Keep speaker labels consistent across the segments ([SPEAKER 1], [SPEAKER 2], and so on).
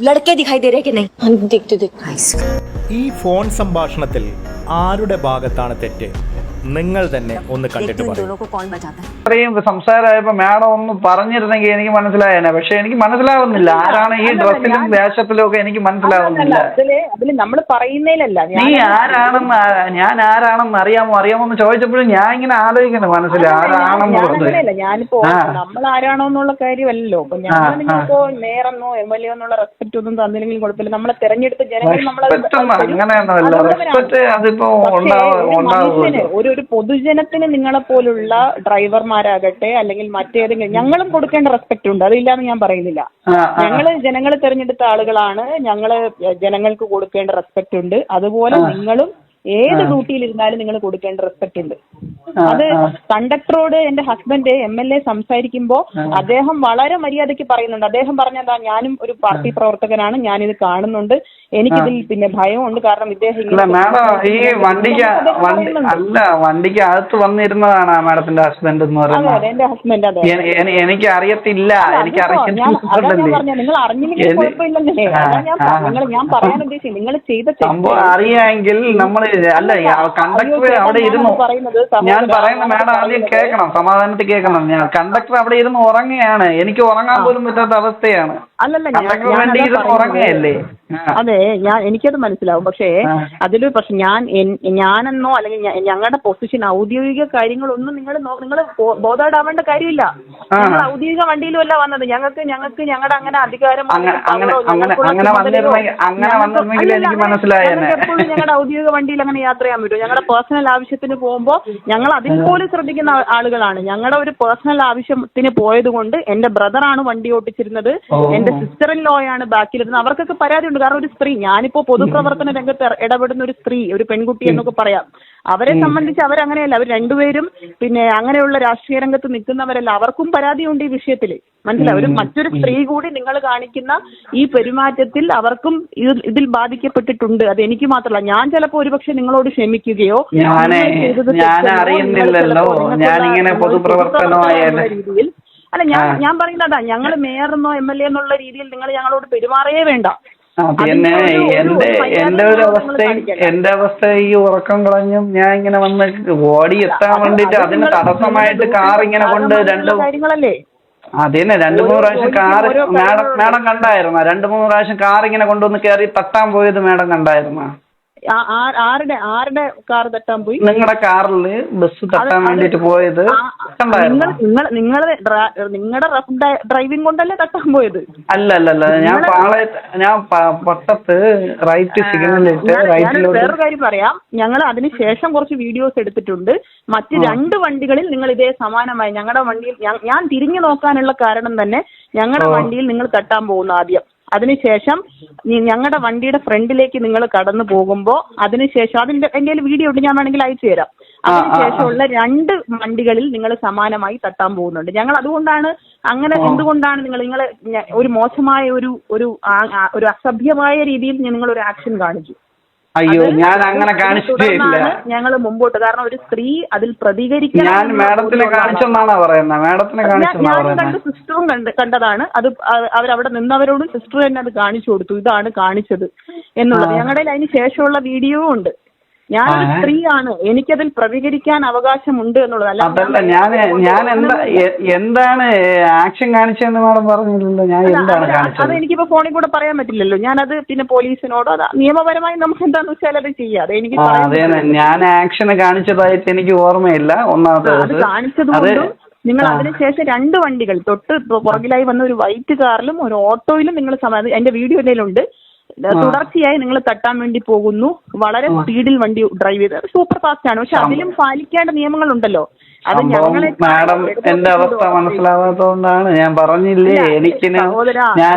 [SPEAKER 1] लड़के दिखाई दे रहे कि नहीं? दिखते
[SPEAKER 2] ഈ ഫോൺ സംഭാഷണത്തിൽ ആരുടെ ഭാഗത്താണ് തെറ്റ്? നിങ്ങൾ തന്നെ ഒന്ന് കണ്ടിട്ട് പറയൂ.
[SPEAKER 3] ഇത്രയും സംസാരമായപ്പോ മാഡം ഒന്ന് പറഞ്ഞിരുന്നെങ്കിൽ എനിക്ക് മനസ്സിലായേനെ. പക്ഷെ എനിക്ക് മനസ്സിലാവുന്നില്ല ആരാണ് ഈ ഡ്രസ്സിലും വേഷത്തിലും ഒക്കെ എനിക്ക് മനസ്സിലാവുന്നില്ല.
[SPEAKER 4] നമ്മൾ പറയുന്നതിലല്ല
[SPEAKER 3] നീ ആരാണെന്ന് ഞാൻ ആരാണെന്ന് അറിയാമോ എന്ന് ചോദിച്ചപ്പോഴും ഞാൻ ഇങ്ങനെ ആലോചിക്കുന്നു മനസ്സിൽ ആരാണെന്നുള്ളത്.
[SPEAKER 4] ഞാനിപ്പോ നമ്മൾ ആരാണോ എന്നുള്ള കാര്യമല്ലല്ലോ. അപ്പൊ ഞാൻ നിങ്ങളിപ്പോ മേയറെന്നോ MLA എന്നുള്ള റെസ്പെക്ട് ഒന്നും തന്നില്ലെങ്കിൽ കുഴപ്പമില്ല. നമ്മളെ തെരഞ്ഞെടുത്ത ജനങ്ങൾ
[SPEAKER 3] അങ്ങനെയൊന്നുമല്ല. റെസ്പെക്ട് അതിപ്പോ
[SPEAKER 4] ഒരു പൊതുജനത്തിന് നിങ്ങളെ പോലുള്ള ഡ്രൈവർമാരാകട്ടെ അല്ലെങ്കിൽ മറ്റേതെങ്കിലും ഞങ്ങളും കൊടുക്കേണ്ട റെസ്പെക്ട് ഉണ്ട്, അതില്ലാന്ന് ഞാൻ പറയുന്നില്ല. ജനങ്ങൾ തെരഞ്ഞെടുത്ത ആളുകളാണ്, ജനങ്ങൾക്ക് കൊടുക്കേണ്ട റെസ്പെക്ട് ഉണ്ട്. അതുപോലെ നിങ്ങളും ഏത് ഡ്യൂട്ടിയിലിരുന്നാലും നിങ്ങൾ കൊടുക്കേണ്ട റെസ്പെക്ട് ഉണ്ട്. അത് കണ്ടക്ടറോട് എന്റെ ഹസ്ബൻഡ് MLA സംസാരിക്കുമ്പോ അദ്ദേഹം വളരെ മര്യാദയ്ക്ക് പറയുന്നുണ്ട്. അദ്ദേഹം പറഞ്ഞതാ, ഞാനും ഒരു പാർട്ടി പ്രവർത്തകനാണ്, ഞാനിത് കാണുന്നുണ്ട്, എനിക്കിതിൽ പിന്നെ ഭയമുണ്ട്, കാരണം ഇദ്ദേഹം
[SPEAKER 3] ഈ വണ്ടിക്ക് അകത്ത് വന്നിരുന്നതാണ് മാഡത്തിന്റെ ഹസ്ബൻഡ് എന്ന് പറയുന്നത്.
[SPEAKER 4] എന്റെ ഹസ്ബൻഡ്. അതെ,
[SPEAKER 3] എനിക്ക് അറിയത്തില്ല.
[SPEAKER 4] നിങ്ങൾ അറിഞ്ഞില്ലെങ്കിൽ കുഴപ്പമില്ലെന്നേ. ഞാൻ പറയാൻ ഉദ്ദേശിച്ചത് നിങ്ങൾ ചെയ്ത
[SPEAKER 3] സംഭവം അറിയാമെങ്കിൽ നമ്മൾ അല്ല കണ്ടക്ടർ അവിടെ ഇരുന്നു. ഞാൻ പറയുന്ന മാഡം ആദ്യം കേൾക്കണം, സമാധാനത്തിൽ കേൾക്കണം. ഞാൻ കണ്ടക്ടർ അവിടെ ഇരുന്ന് ഉറങ്ങുകയാണ്, എനിക്ക് ഉറങ്ങാൻ പോലും പറ്റാത്ത അവസ്ഥയാണ്. കണ്ടക്ടർ വേണ്ടി ഇരുന്ന് ഉറങ്ങുകയല്ലേ?
[SPEAKER 4] അതെ, എനിക്കത് മനസ്സിലാവും. പക്ഷേ ഞാനെന്നോ അല്ലെങ്കിൽ ഞങ്ങളുടെ പൊസിഷൻ ഔദ്യോഗിക കാര്യങ്ങളൊന്നും നിങ്ങൾ ബോധേഡാവേണ്ട കാര്യമില്ല. നിങ്ങൾ ഔദ്യോഗിക വണ്ടിയിലും അല്ല വന്നത്. ഞങ്ങൾക്ക് ഞങ്ങളുടെ അങ്ങനെ അധികാരം എപ്പോഴും ഞങ്ങളുടെ ഔദ്യോഗിക വണ്ടിയിൽ അങ്ങനെ യാത്ര ചെയ്യാൻ പറ്റുമോ? ഞങ്ങളുടെ പേഴ്സണൽ ആവശ്യത്തിന് പോകുമ്പോൾ ഞങ്ങൾ അതിൽ പോലും ശ്രദ്ധിക്കുന്ന ആളുകളാണ്. ഞങ്ങളുടെ ഒരു പേഴ്സണൽ ആവശ്യത്തിന് പോയത് കൊണ്ട് എന്റെ ബ്രദറാണ് വണ്ടി ഓട്ടിച്ചിരുന്നത്, എന്റെ സിസ്റ്റർ ഇൻ ലോ ആണ് ബാക്കിലിരുന്നത്. അവർക്കൊക്കെ പരാതി ഉണ്ട്. കാരണം ഒരു സ്ത്രീ, ഞാനിപ്പോ പൊതുപ്രവർത്തന രംഗത്ത് ഇടപെടുന്ന ഒരു സ്ത്രീ, ഒരു പെൺകുട്ടി എന്നൊക്കെ പറയാം. അവരെ സംബന്ധിച്ച് അവരങ്ങനെയല്ല, അവർ രണ്ടുപേരും പിന്നെ അങ്ങനെയുള്ള രാഷ്ട്രീയ രംഗത്ത് നിൽക്കുന്നവരല്ല. അവർക്കും പരാതിയുണ്ട് ഈ വിഷയത്തിൽ. മനസ്സിലായി? ഒരു മറ്റൊരു സ്ത്രീ കൂടി നിങ്ങൾ കാണിക്കുന്ന ഈ പെരുമാറ്റത്തിൽ അവർക്കും ഇതിൽ ബാധിക്കപ്പെട്ടിട്ടുണ്ട്. അത് എനിക്ക് മാത്രമല്ല. ഞാൻ ചിലപ്പോ ഒരുപക്ഷെ നിങ്ങളോട് ക്ഷമിക്കുകയോ രീതിയിൽ അല്ല, ഞാൻ പറയുന്നതാ, ഞങ്ങൾ മേയറെന്നോ MLA എന്നുള്ള രീതിയിൽ നിങ്ങൾ ഞങ്ങളോട് പെരുമാറേ വേണ്ട.
[SPEAKER 3] എന്റെ അവസ്ഥ ഈ ഉറക്കം കളഞ്ഞും ഞാൻ ഇങ്ങനെ വന്ന് ഓടി എത്താൻ വേണ്ടിട്ട് അതിന് തടസ്സമായിട്ട് കാർ ഇങ്ങനെ കൊണ്ട്
[SPEAKER 4] കാര്യങ്ങളല്ലേ.
[SPEAKER 3] അതന്നെ 2-3 പ്രാവശ്യം കാർ മാഡം കണ്ടായിരുന്ന? 2-3 പ്രാവശ്യം കാർ ഇങ്ങനെ കൊണ്ടുവന്ന് കയറി തട്ടാൻ പോയത് മാഡം കണ്ടായിരുന്ന?
[SPEAKER 4] ആരുടെ കാർ തട്ടാൻ പോയി?
[SPEAKER 3] നിങ്ങളുടെ കാറില് ബസ് തട്ടാൻ വേണ്ടിട്ട് പോയത്
[SPEAKER 4] നിങ്ങളുടെ റഫ് ഡ്രൈവിംഗ് കൊണ്ടല്ലേ തട്ടാൻ പോയത്?
[SPEAKER 3] അല്ല, ഞാൻ പട്ടത്ത് റൈറ്റ് സിഗ്നൽ ഇട്ട് റൈറ്റിലോട്ട്.
[SPEAKER 4] വേറൊരു കാര്യം പറയാം, ഞങ്ങൾ അതിനുശേഷം കുറച്ച് വീഡിയോസ് എടുത്തിട്ടുണ്ട്. മറ്റ് 2 വണ്ടികളിൽ നിങ്ങൾ ഇതേ സമാനമായി ഞങ്ങളുടെ വണ്ടിയിൽ ഞാൻ തിരിഞ്ഞു നോക്കാനുള്ള കാരണം തന്നെ ഞങ്ങളുടെ വണ്ടിയിൽ നിങ്ങൾ തട്ടാൻ പോകുന്ന ആദ്യം, അതിനുശേഷം ഞങ്ങളുടെ വണ്ടിയുടെ ഫ്രണ്ടിലേക്ക് നിങ്ങൾ കടന്നു പോകുമ്പോൾ അതിനുശേഷം എന്റെ വീഡിയോ ഉണ്ട്, ഞാൻ വേണമെങ്കിൽ അയച്ചു തരാം. അതിനുശേഷമുള്ള 2 വണ്ടികളിൽ നിങ്ങൾ സമാനമായി തട്ടാൻ പോകുന്നുണ്ട്. ഞങ്ങൾ അതുകൊണ്ടാണ് അങ്ങനെ, എന്തുകൊണ്ടാണ് നിങ്ങളെ ഒരു മോശമായ ഒരു അസഭ്യമായ രീതിയിൽ നിങ്ങൾ ഒരു ആക്ഷൻ കാണിച്ചു.
[SPEAKER 3] അയ്യോ, ഞാൻ അങ്ങനെ കാണിച്ചിട്ടില്ല.
[SPEAKER 4] ഞങ്ങൾ മുമ്പോട്ട്, കാരണം ഒരു സ്ത്രീ അതിൽ പ്രതികരിക്കാൻ
[SPEAKER 3] ഞാൻ മാഡത്തിനെ കാണിച്ചെന്നാണോ പറയുന്നത്? മാഡത്തിനെ
[SPEAKER 4] ഞാൻ സിസ്റ്ററും കണ്ടതാണ്. അത് അവരവിടെ നിന്നവരോടും സിസ്റ്റർ തന്നെ അത് കാണിച്ചു കൊടുത്തു, ഇതാണ് കാണിച്ചത് എന്നുള്ളത്. ഞങ്ങളുടെ അതിന് ശേഷമുള്ള വീഡിയോ ഉണ്ട്. ഞാനൊരു സ്ത്രീയാണ്, എനിക്കതിൽ പ്രതികരിക്കാൻ അവകാശമുണ്ട് എന്നുള്ളത്.
[SPEAKER 3] അതല്ല, ഞാൻ എന്താണ് ആക്ഷൻ കാണിച്ചതെന്ന് മാഡം പറഞ്ഞില്ലല്ലോ. ഞാൻ എന്താണ് കാണിച്ചത്?
[SPEAKER 4] അത് എനിക്കിപ്പോ ഫോണിൽ കൂടെ പറയാൻ പറ്റില്ലല്ലോ. ഞാനത് പിന്നെ പോലീസിനോടോ നിയമപരമായി നമുക്ക് എന്താന്ന് വെച്ചാൽ അത് ചെയ്യാം. അത് എനിക്ക്
[SPEAKER 3] ഞാൻ ആക്ഷൻ കാണിച്ചതായിട്ട് എനിക്ക് ഓർമ്മയില്ല.
[SPEAKER 4] അത് കാണിച്ചതുകൊണ്ടും നിങ്ങൾ അതിനുശേഷം 2 വണ്ടികൾ തൊട്ട് പുറകിലായി വന്ന ഒരു വൈറ്റ് കാറിലും ഒരു ഓട്ടോയിലും നിങ്ങൾ എന്റെ വീഡിയോ എന്തെങ്കിലുണ്ട്, തുടർച്ചയായി നിങ്ങൾ തട്ടാൻ വേണ്ടി പോകുന്നു. വളരെ സ്പീഡിൽ വണ്ടി ഡ്രൈവ് ചെയ്ത് സൂപ്പർ ഫാസ്റ്റ് ആണ്. പക്ഷെ അതിലും പാലിക്കേണ്ട നിയമങ്ങളുണ്ടല്ലോ. അത്
[SPEAKER 3] മാഡം എന്റെ അവസ്ഥ മനസ്സിലാവാത്തതുകൊണ്ടാണ് ഞാൻ പറഞ്ഞില്ലേ. എനിക്ക്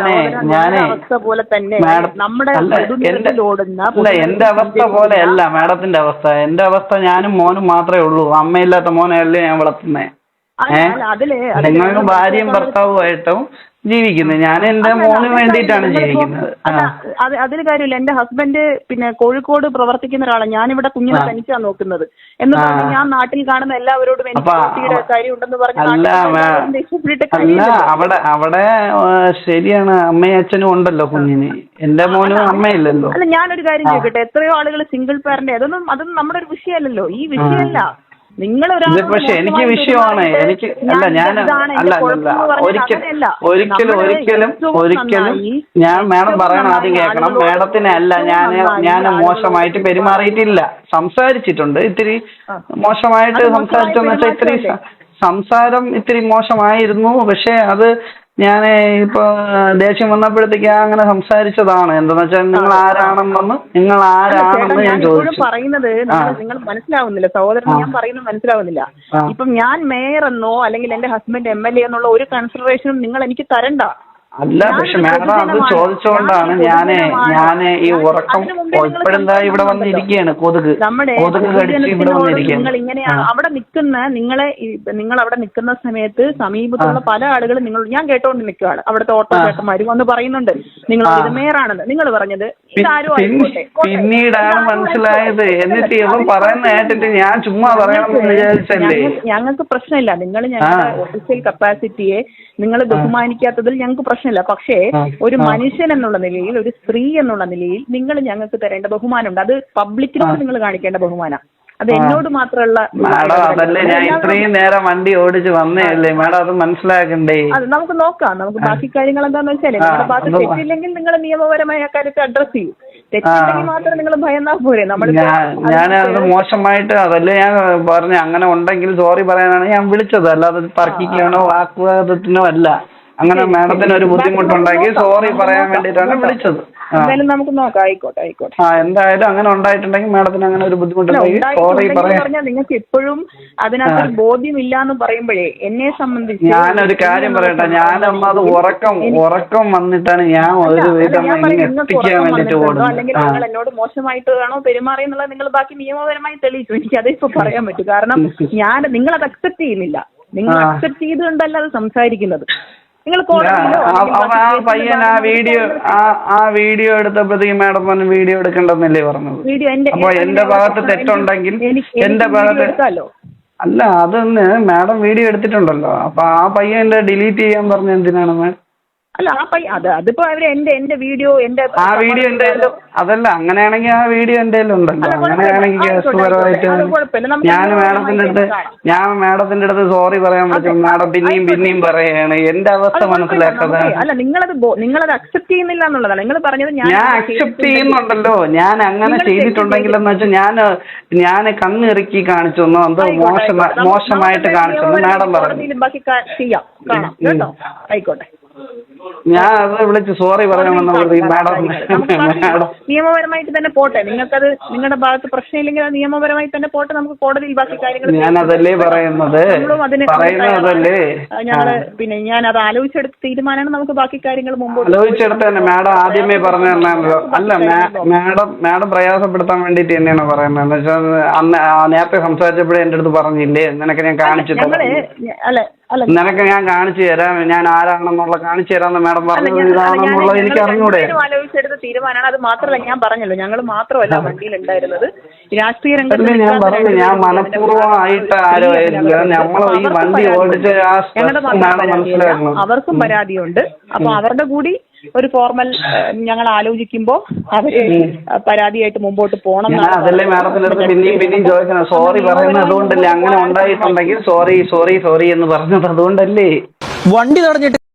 [SPEAKER 4] അവസ്ഥ പോലെ തന്നെ നമ്മുടെ
[SPEAKER 3] എന്റെ അവസ്ഥ പോലെ അല്ല മാഡത്തിന്റെ അവസ്ഥ. എന്റെ അവസ്ഥ ഞാനും മോനും മാത്രമേ ഉള്ളൂ. അമ്മയില്ലാത്ത മോനെയല്ലേ ഞാൻ വളർത്തുന്നേ. നിങ്ങൾക്ക് ഭാര്യയും ഭർത്താവുമായിട്ടും ജീവിക്കുന്നത്. ഞാൻ എന്റെ മോന് വേണ്ടിയിട്ടാണ് ജീവിക്കുന്നത്.
[SPEAKER 4] അതിന് കാര്യമില്ല. എന്റെ ഹസ്ബൻഡ് പിന്നെ കോഴിക്കോട് പ്രവർത്തിക്കുന്ന ഒരാളാണ്. ഞാനിവിടെ കുഞ്ഞിനെ തനിച്ചാണ് നോക്കുന്നത് എന്ന് പറഞ്ഞ് ഞാൻ നാട്ടിൽ കാണുന്ന എല്ലാവരോടും എനിക്ക് കുട്ടിയുടെ കാര്യം ഉണ്ടെന്ന് പറഞ്ഞു.
[SPEAKER 3] അല്ല അവിടെ ശരിയാണ്, അമ്മയും അച്ഛനും ഉണ്ടല്ലോ കുഞ്ഞിന്. എന്റെ മോനും അമ്മയില്ലല്ലോ.
[SPEAKER 4] അല്ല, ഞാനൊരു കാര്യം ചോദിക്കട്ടെ, എത്രയോ ആളുകൾ സിംഗിൾ പാരന്റ്, അതൊന്നും നമ്മുടെ ഒരു വിഷയമല്ലല്ലോ. ഈ വിഷയമല്ല. നിങ്ങൾ
[SPEAKER 3] പക്ഷെ എനിക്ക് വിഷയമാണ്. എനിക്ക് ഒരിക്കലും ഞാൻ മാഡം പറയണം, ആദ്യം കേൾക്കണം. മാഡത്തിനെ അല്ല ഞാൻ മോശമായിട്ട് പെരുമാറിയിട്ടില്ല. സംസാരിച്ചിട്ടുണ്ട്, ഇത്തിരി മോശമായിട്ട് സംസാരിച്ചെന്ന് വെച്ചാൽ ഇത്തിരി സംസാരം ഇത്തിരി മോശമായിരുന്നു. പക്ഷെ അത് ഞാൻ ഇപ്പൊ ദേഷ്യം വന്നപ്പോഴത്തേക്ക് അങ്ങനെ സംസാരിച്ചതാണ്. എന്താന്ന് വെച്ചാൽ നിങ്ങൾ ആരാണെന്ന് ഞാൻ ചോദിച്ചു.
[SPEAKER 4] പറയുന്നത് നിങ്ങൾ മനസ്സിലാവുന്നില്ല സഹോദരൻ, ഞാൻ പറയുന്നത് മനസ്സിലാവുന്നില്ല. ഇപ്പം ഞാൻ മേയർ എന്നോ അല്ലെങ്കിൽ എന്റെ ഹസ്ബൻഡ് MLA എന്നുള്ള ഒരു കൺസിഡറേഷനും നിങ്ങൾ എനിക്ക് തരണ്ട.
[SPEAKER 3] അല്ല, പക്ഷെ മാഡം അത് ചോദിച്ചുകൊണ്ടാണ് ഞാന് ഈ ഉറക്കം ഇപ്പോഴെന്താ ഇവിടെ വന്നിരിക്കുകയാണ്. കൊതുക് കടിച്ച് ഇവിടെ വന്നിരിക്കുകയാണ്.
[SPEAKER 4] നിങ്ങൾ ഇങ്ങനെയാണ് അവിടെ നിൽക്കുന്ന നിങ്ങൾ അവിടെ നിൽക്കുന്ന സമയത്ത് സമീപത്തുള്ള പല ആളുകളും ഞാൻ കേട്ടോണ്ട് നിൽക്കുകയാണ്. അവിടുത്തെ ഓട്ടോ ചേട്ടന്മാരും വന്ന് പറയുന്നുണ്ട് നിങ്ങൾ ഇത് മേയറാണെന്ന്. നിങ്ങൾ പറഞ്ഞത്
[SPEAKER 3] പിന്നീടാണ് മനസ്സിലായത്. എന്നിട്ട് ഇവൻ പറയുന്ന കേട്ടിട്ട് ഞാൻ ചുമ്മാ പറയണമെന്ന് വിചാരിച്ചല്ലേ.
[SPEAKER 4] ഞങ്ങൾക്ക് പ്രശ്നമില്ല. നിങ്ങൾ ഞങ്ങളുടെ ഒഫീഷ്യൽ കപ്പാസിറ്റിയെ നിങ്ങൾ ബഹുമാനിക്കാത്തതിൽ ഞങ്ങൾക്ക് പ്രശ്നമില്ല. പക്ഷേ ഒരു മനുഷ്യൻ എന്നുള്ള നിലയിൽ, ഒരു സ്ത്രീ എന്നുള്ള നിലയിൽ നിങ്ങൾ ഞങ്ങൾക്ക് തരേണ്ട ബഹുമാനമുണ്ട്. അത് പബ്ലിക്കിനോട് നിങ്ങൾ കാണിക്കേണ്ട ബഹുമാനം. അത് എന്നോട് മാത്രമുള്ള.
[SPEAKER 3] മാഡം അതല്ലേ, ഞാൻ ഇത്രയും നേരം വണ്ടി ഓടിച്ച് വന്നേയല്ലേ മാഡം, അത് മനസ്സിലാക്കണ്ടേ?
[SPEAKER 4] അത് നമുക്ക് നോക്കാം. നമുക്ക് ബാക്കി കാര്യങ്ങൾ എന്താന്ന് വെച്ചാല് നിങ്ങളുടെ ഭാഗത്ത് തെറ്റില്ലെങ്കിൽ നിങ്ങൾ നിയമപരമായ കാര്യത്തെ അഡ്രസ് ചെയ്യും. തെറ്റില്ലെങ്കിൽ മാത്രം നിങ്ങൾ ഭയന്നാ പോരെ.
[SPEAKER 3] ഞാനത് മോശമായിട്ട് അതല്ലേ ഞാൻ പറഞ്ഞു. അങ്ങനെ ഉണ്ടെങ്കിൽ സോറി പറയാനാണ് ഞാൻ വിളിച്ചത്, അല്ലാതെ തർക്കിക്കാനോ വാക്കുവാദത്തിനോ അല്ല. അങ്ങനെ മാഡത്തിന് ഒരു ബുദ്ധിമുട്ടുണ്ടെങ്കിൽ സോറി പറയാൻ വേണ്ടിയിട്ടാണ് വിളിച്ചത്.
[SPEAKER 4] എന്തായാലും നമുക്ക് നോക്കാം. ആയിക്കോട്ടെ.
[SPEAKER 3] എന്തായാലും അങ്ങനെ ഉണ്ടായിട്ടുണ്ടെങ്കിൽ മാഡത്തിന് അങ്ങനെ ഒരു ബുദ്ധിമുട്ടുണ്ടെങ്കിൽ സോറി പറയാൻ.
[SPEAKER 4] നിങ്ങൾക്ക് എപ്പോഴും അതിനകത്ത് ബോധ്യമില്ല എന്ന് പറയുമ്പോഴേ എന്നെ സംബന്ധിച്ച്
[SPEAKER 3] ഞാനൊരു കാര്യം പറയട്ടെ. ഞാനൊന്നത് ഉറക്കം വന്നിട്ടാണ് ഞാൻ ഒരു എത്തിക്കാൻ വേണ്ടിട്ട് ഓടുന്നത്.
[SPEAKER 4] അല്ലെങ്കിൽ നിങ്ങൾ എന്നോട് മോശമായിട്ടാണോ പെരുമാറിയെന്നുള്ളത് നിങ്ങൾ ബാക്കി നിയമപരമായി തെളിയിച്ചു. എനിക്ക് അതേ ഇപ്പൊ പറയാൻ പറ്റും. കാരണം നിങ്ങളത് അക്സെപ്റ്റ് ചെയ്യുന്നില്ല. നിങ്ങൾ അക്സെപ്റ്റ് ചെയ്തുകൊണ്ടല്ല അത് സംസാരിക്കുന്നത്.
[SPEAKER 3] പയ്യൻ ആ വീഡിയോ എടുത്തപ്പോഴത്തേക്കും മാഡം പറഞ്ഞു വീഡിയോ എടുക്കണ്ടെന്നല്ലേ പറഞ്ഞത്. അപ്പൊ എന്റെ ഭാഗത്ത് തെറ്റുണ്ടെങ്കിൽ എന്റെ ഭാഗത്ത് അല്ല, അതൊന്ന് മാഡം വീഡിയോ എടുത്തിട്ടുണ്ടല്ലോ. അപ്പൊ ആ പയ്യന്റെ ഡിലീറ്റ് ചെയ്യാൻ പറഞ്ഞ എന്തിനാണ് മാഡം?
[SPEAKER 4] അല്ല, അതിപ്പോ അവര് എന്റെ വീഡിയോ
[SPEAKER 3] ആ വീഡിയോ എന്റെ അതല്ല, അങ്ങനെയാണെങ്കിൽ ആ വീഡിയോ എന്റെ ഉണ്ടല്ലോ. അങ്ങനെയാണെങ്കിൽ കേസുപരമായിട്ട് ഞാൻ മാഡത്തിന്റെ അടുത്ത് സോറി പറയാൻ പറ്റും. മാഡം പിന്നെയും പറയാണ്. എന്റെ അവസ്ഥ മനസ്സിലാക്കാതാണ്.
[SPEAKER 4] അല്ല, നിങ്ങളത് അക്സെപ്റ്റ് ചെയ്യുന്നില്ല എന്നുള്ളതാണ് നിങ്ങൾ പറഞ്ഞത്.
[SPEAKER 3] ഞാൻ അക്സെപ്റ്റ് ചെയ്യുന്നുണ്ടല്ലോ. ഞാൻ അങ്ങനെ ചെയ്തിട്ടുണ്ടെങ്കിൽ എന്ന് വെച്ചാൽ ഞാൻ കണ്ണിറുക്കി കാണിച്ചൊന്നോ എന്തോ മോശമായിട്ട് കാണിച്ചൊന്നു മാഡം പറഞ്ഞു.
[SPEAKER 4] ബാക്കി ചെയ്യാം, കാണാം കേട്ടോ. ആയിക്കോട്ടെ.
[SPEAKER 3] ഞാൻ അത് വിളിച്ച് സോറി പറയാമെന്നുള്ളത് മാഡം
[SPEAKER 4] നിയമപരമായിട്ട് തന്നെ പോട്ടെ. നിങ്ങൾക്കത് നിങ്ങളുടെ ഭാഗത്ത് പ്രശ്നമില്ലെങ്കിൽ അത് നിയമപരമായി തന്നെ പോട്ടെ. നമുക്ക് കോടതിയിൽ ബാക്കി കാര്യങ്ങൾ
[SPEAKER 3] ഞാനതല്ലേ പറയുന്നത്.
[SPEAKER 4] ഞാൻ അത് ആലോചിച്ചെടുത്ത തീരുമാനമാണ്. നമുക്ക് ബാക്കി കാര്യങ്ങൾ മുമ്പോട്ട്
[SPEAKER 3] ആലോചിച്ചെടുത്ത് തന്നെ മാഡം ആദ്യമേ പറഞ്ഞു തന്നാണല്ലോ. അല്ല, മാഡം പ്രയാസപ്പെടുത്താൻ വേണ്ടിട്ട് തന്നെയാണ് പറയുന്നത്. എന്ന് വെച്ചാൽ അന്ന് നേരത്തെ സംസാരിച്ചപ്പോഴേ എന്റെ അടുത്ത് പറഞ്ഞില്ലേ നിനക്ക് ഞാൻ കാണിച്ചു നിനക്ക് ഞാൻ കാണിച്ചു തരാം, ഞാൻ ആരാണെന്നുള്ള കാണിച്ചു തരാമെന്ന് മാഡം പറഞ്ഞത് എനിക്ക് അറിഞ്ഞൂടെ.
[SPEAKER 4] ആലോചിച്ചെടുത്ത തീരുമാനമാണ്. അത് മാത്രമല്ല, ഞാൻ പറഞ്ഞല്ലോ ഞങ്ങൾ മാത്രമല്ല വണ്ടിയിൽ ഉണ്ടായിരുന്നത്. രാഷ്ട്രീയ
[SPEAKER 3] രംഗത്ത് ഞാൻ പറഞ്ഞു, ഞാൻ മനഃപൂർവ്വമായിട്ട് ആരോ നമ്മൾ ഈ വണ്ടി ഓടിച്ച മനസ്സിലാക്കണം.
[SPEAKER 4] അവർക്കും പരാതിയുണ്ട്. അപ്പൊ അവരുടെ കൂടി ഒരു ഫോർമൽ ഞങ്ങൾ ആലോചിക്കുമ്പോൾ അവര് പരാതിയായിട്ട് മുമ്പോട്ട് പോകണം.
[SPEAKER 3] അതല്ലേ മാഡത്തിന്റെ അടുത്ത് പിന്നെയും ചോദിക്കണം. സോറി പറയുന്നത് അതുകൊണ്ടല്ലേ. അങ്ങനെ ഉണ്ടായിട്ടുണ്ടെങ്കിൽ സോറി എന്ന് പറഞ്ഞത് അതുകൊണ്ടല്ലേ.
[SPEAKER 5] വണ്ടി തടഞ്ഞിട്ട്